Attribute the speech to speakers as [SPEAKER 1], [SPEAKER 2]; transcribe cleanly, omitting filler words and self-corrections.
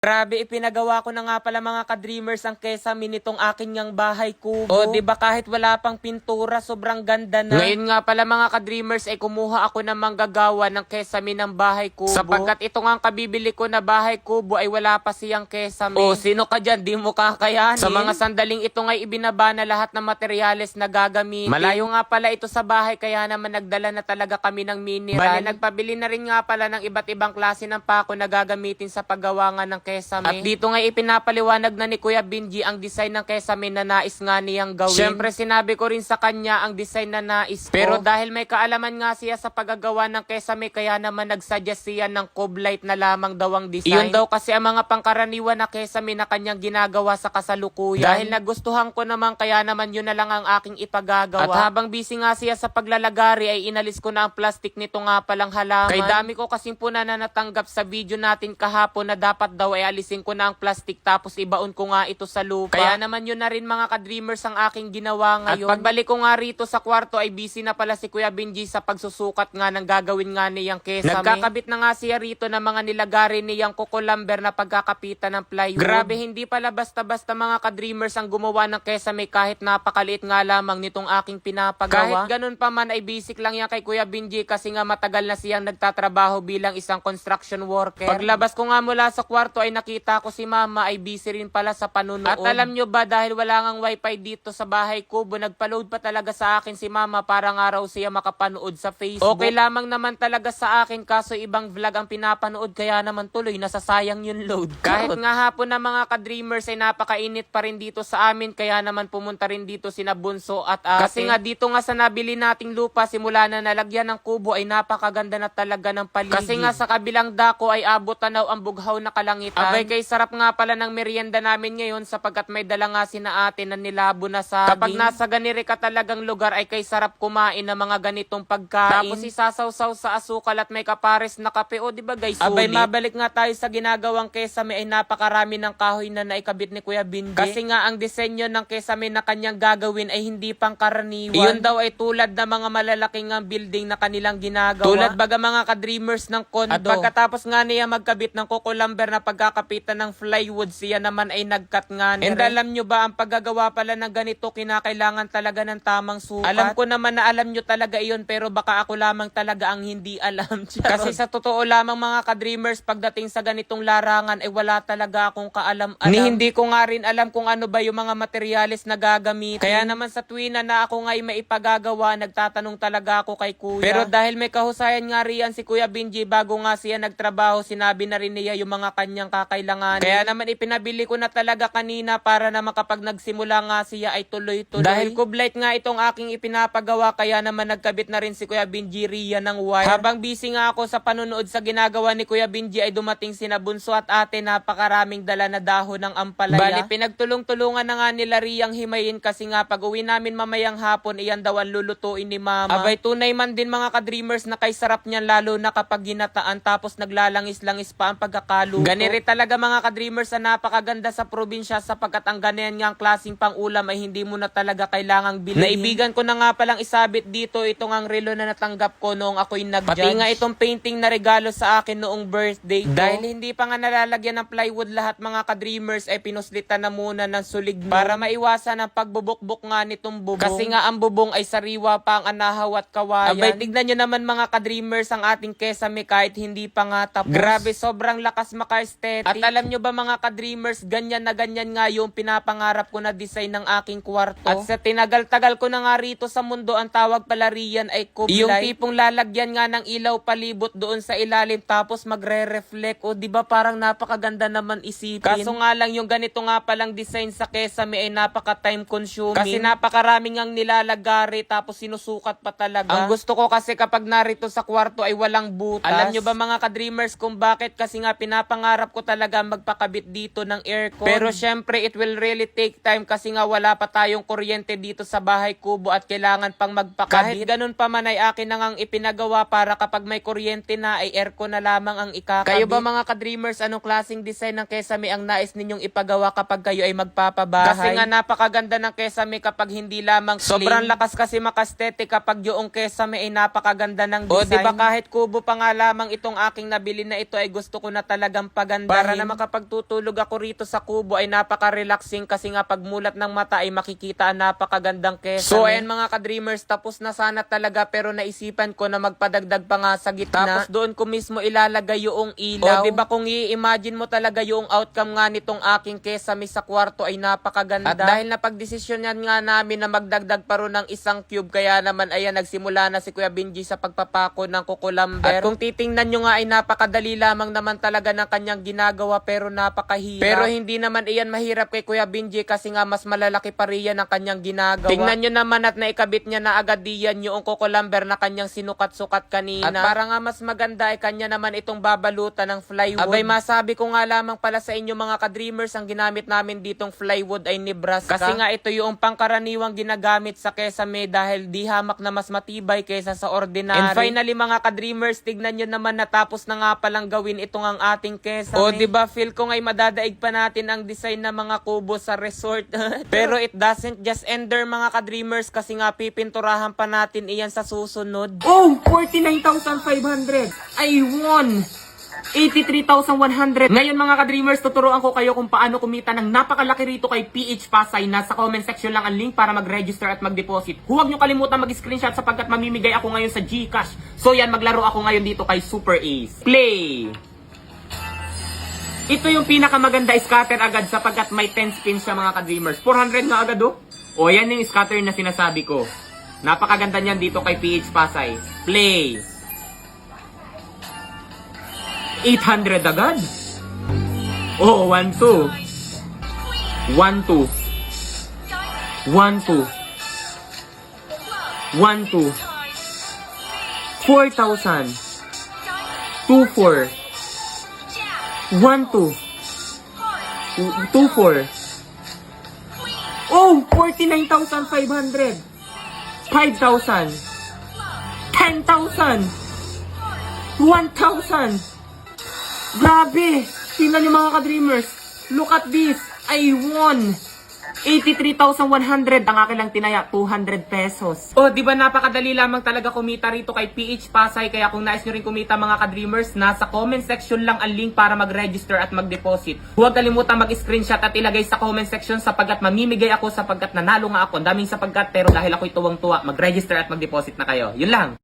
[SPEAKER 1] Grabe, ipinagawa ko na nga pala mga ka-dreamers ang kesame nitong akin ngang bahay kubo. O, diba kahit wala pang pintura, sobrang ganda na. Ngayon nga pala mga ka-dreamers ay kumuha ako ng manggagawa ng kesame ng bahay kubo. Sapagkat ito nga ang kabibili ko na bahay kubo ay wala pa siyang kesame. O, sino ka dyan? Di mo kakayanin. Sa mga sandaling ito nga'y ibinaba na lahat ng materyales na gagamitin. Malayo nga pala ito sa bahay kaya naman nagdala na talaga kami ng mineral. Bali, nagpabili na rin nga pala ng iba't ibang klase ng pako na gagamitin sa paggawa nga ng kesame. At dito nga ipinapaliwanag na ni Kuya Benji ang design ng kesame na nais nga niyang gawin. Siyempre sinabi ko rin sa kanya ang design na nais ko. Pero dahil may kaalaman nga siya sa paggagawa ng kesame kaya naman nagsuggest siya ng Coblight na lamang daw ang design. Iyon daw kasi ang mga pangkaraniwan na kesame na kanyang ginagawa sa kasalukuyan. Dahil nagustuhan ko naman kaya naman yun na lang ang aking ipagagawa. At habang busy nga siya sa paglalagari ay inalis ko na ang plastic nito nga palang halaman. Kay dami ko kasing puna na natanggap sa video natin kahapon na dapat daw ay alisin ko na ang plastic tapos ibaon ko nga ito sa lupa. Kaya naman yun na rin mga ka-dreamers ang aking ginawa ngayon. At pagbalik ko nga rito sa kwarto ay busy na pala si Kuya Benji sa pagsusukat nga ng gagawin nga niyang kesame. Nagkakabit na nga siya rito ng mga nilagari niyang kukulamber na pagkakapitan ng plywood. Grabe, hindi pala basta-basta mga ka-dreamers ang gumawa ng kesame kahit napakaliit nga lamang nitong aking pinapagawa. Kahit ganun pa man ay basic lang yan kay Kuya Benji kasi nga matagal na siyang nagtatrabaho bilang isang construction worker. Paglabas ko nga mula sa kwarto ay nakita ko si Mama ay busy rin pala sa panunood. At alam nyo ba, dahil wala ngang wifi dito sa bahay kubo, nagpa-load pa talaga sa akin si Mama para nga raw siya makapanood sa Facebook. Okay lamang naman talaga sa akin kaso ibang vlog ang pinapanood kaya naman tuloy nasasayang yung load. Kahit nga hapon na mga ka-dreamers ay napakainit pa rin dito sa amin kaya naman pumunta rin dito sina Bunso at ate. Kasi nga dito nga sa nabili nating lupa simula na nalagyan ng kubo ay napakaganda na talaga ng paligid. Kasi nga sa kabilang dako ay abot tanaw ang bughaw na kalangitan. Abay kay sarap nga pala ng merienda namin ngayon sapagkat may dala nga sina ate na nilabo na saging. Kapag nasa ganire ka talagang lugar ay kay sarap kumain ng mga ganitong pagkain. Tapos isasaw-saw sa asukal at may kapares na kape. O diba guys, sulit? Abay mabalik nga tayo sa ginagawang kesame ay napakarami ng kahoy na naikabit ni Kuya Benji. Kasi nga ang disenyo ng kesame na kanyang gagawin ay hindi pangkaraniwan. Iyon daw ay tulad ng mga malalaking building na kanilang ginagawa. Tulad baga mga ka-dreamers ng kondo. At pagkatapos nga niya magkabit ng kukulamber na pagkakapitan ng plywood, siya naman ay nag-cut nga nila. And alam nyo ba, ang paggagawa pala ng ganito, kinakailangan talaga ng tamang sukat. Alam ko naman na alam nyo talaga iyon, pero baka ako lamang talaga ang hindi alam. Kasi sa totoo lamang mga ka-dreamers, pagdating sa ganitong larangan, ay wala talaga akong kaalam-alam. Ni hindi ko nga rin alam kung ano ba yung mga materyales na gagamitin. Kaya naman sa tuwina na ako nga ay maipagagawa, nagtatanong talaga ako kay Kuya. Pero dahil may kahusayan nga riyan si Kuya Benji, bago nga siya nagtrabaho, sinabi na rin niya yung mga kanyang kakailanganin. Kaya naman ipinabili ko na talaga kanina para na makapag nagsimula nga siya ay tuloy-tuloy. Dahil Coblight nga itong aking ipinapagawa kaya naman nagkabit na rin si Kuya Benji riyan ng wire. Habang busy nga ako sa panunood sa ginagawa ni Kuya Benji ay dumating sina Bunso at ate, napakaraming dala na dahon ng ampalaya. Bali pinagtulong-tulungan na nga nila riyang himayin kasi nga pag uwi namin mamayang hapon iyan daw ang lulutuin ni Mama. Abay tunay man din mga ka-dreamers na kay sarap niyan lalo na kapag ginataan tapos naglalangis-langis pa ang pagkakaluto. Ganire talaga mga ka-dreamers na napakaganda sa probinsya sapagkat ang ganyan nga ang klaseng pang-ulam ay hindi mo na talaga kailangang bilhin. Naibigan ko na nga palang isabit dito itong ang relo na natanggap ko noong ako'y nag-judge. Pati nga itong painting na regalo sa akin noong birthday ko. Dahil hindi pa nga nalalagyan ng plywood lahat mga ka-dreamers ay pinuslitan na muna ng suligno para maiwasan ang pagbubukbok nga nitong bubong. Kasi nga ang bubong ay sariwa pa ang anahaw at kawayan. Abay tignan nyo naman mga ka-dreamers ang ating kesame kahit hindi pa nga tapos. Grabe, sobrang lakas maka-aesthetic. At alam nyo ba mga ka-dreamers, ganyan na ganyan nga yung pinapangarap ko na design ng aking kwarto. At sa tinagal-tagal ko na nga rito sa mundo, ang tawag pala riyan ay Coblight. Yung tipong lalagyan nga ng ilaw palibot doon sa ilalim tapos magre-reflect. O diba parang napakaganda naman isipin. Kaso nga lang yung ganito nga palang design sa kesame ay napaka-time consuming. Kasi napakaraming ang nilalagari tapos sinusukat pa talaga. Ang gusto ko kasi kapag narito sa kwarto ay walang butas. Alam nyo ba mga ka-dreamers kung bakit? Kasi nga pinapangarap ko talaga magpakabit dito ng aircon. Pero syempre it will really take time kasi nga wala pa tayong kuryente dito sa bahay kubo at kailangan pang magpakabit. Kahit ganun pa man ay akin na ngang ipinagawa para kapag may kuryente na ay aircon na lamang ang ikakabit. Kayo ba mga ka-dreamers, anong klaseng design ng kesame ang nais ninyong ipagawa kapag kayo ay magpapabahay? Kasi nga napakaganda ng kesame kapag hindi lamang clean. Sobrang lakas kasi maka-aesthetic kapag yung kesame ay napakaganda ng design. O diba kahit kubo pa nga lamang itong aking nabili na ito ay gusto ko na talagang paganda. Para na makapagtutulog ako rito sa kubo ay napaka-relaxing kasi nga pagmulat ng mata ay makikita ang napakagandang Kesame. So ayan mga ka-dreamers, tapos na sana talaga pero naisipan ko na magpadagdag pa nga sa gitna. Tapos doon ko mismo ilalagay yung ilaw. O diba kung i-imagine mo talaga yung outcome nga nitong aking Kesame sa kwarto ay napakaganda. At dahil napagdesisyonan nga namin na magdagdag pa ron ng isang cube, kaya naman ayan nagsimula na si Kuya Benji sa pagpapako ng kukulamber. At kung titingnan nyo nga ay napakadali lamang naman talaga ng kanyang ginagawa pero napakahirap. Pero hindi naman iyan mahirap kay Kuya Benji kasi nga mas malalaki pa riyan ang kanyang ginagawa. Tingnan nyo naman at naikabit niya na agad diyan yung kukulamber na kanyang sinukat-sukat kanina. At para nga mas maganda ay kanya naman itong babalutan ng plywood. Abay masabi ko nga lamang pala sa inyo mga ka-dreamers, ang ginamit namin ditong plywood ay Nebraska. Kasi nga ito yung pangkaraniwang ginagamit sa Kesame dahil di hamak na mas matibay kaysa sa ordinary. And finally mga ka-dreamers, tignan nyo naman natapos na nga palang gawin itong ang ating Kesame. O diba feel ko nga'y madadaig pa natin ang design ng mga kubo sa resort. Pero it doesn't just end there mga ka-dreamers kasi nga pipinturahan pa natin iyan sa susunod. Oh! 49,500! I won! 83,100. Ngayon mga ka-dreamers, tuturuan ko kayo kung paano kumita ng napakalaki rito kay PH Pasay. Nasa comment section lang ang link para mag-register at mag-deposit. Huwag nyo kalimutan mag-screenshot sapagkat mamimigay ako ngayon sa GCash. So yan, maglaro ako ngayon dito kay Super Ace. Play! Ito yung pinakamaganda scatter agad sapagkat may 10 spins siya mga ka-dreamers. 400 na agad oh. O yan yung scatter na sinasabi ko. Napakaganda niyan dito kay PH Pasay. Play! 800 agad. Oh, 1, 2. 1, 2. 1, 2. 1, 2. 4,000. 2, 4. 1, 2. 2, 4. Oh, 49,500. 5,000. 10,000. 1,000. Grabe! Tingnan niyo mga ka-dreamers. Look at this. I won 83,100. Ang akin lang tinaya 200 pesos. Oh, di ba napakadali lamang talaga kumita rito kay PH Pasay. Kaya kung nais nyo rin kumita mga ka-dreamers, nasa comment section lang ang link para mag-register at mag-deposit. Huwag kalimutan mag-screenshot at ilagay sa comment section sapagkat mamimigay ako sapagkat nanalo nga ako. Daming sapagkat pero dahil ako'y tuwang-tuwa, mag-register at mag-deposit na kayo. Yun lang.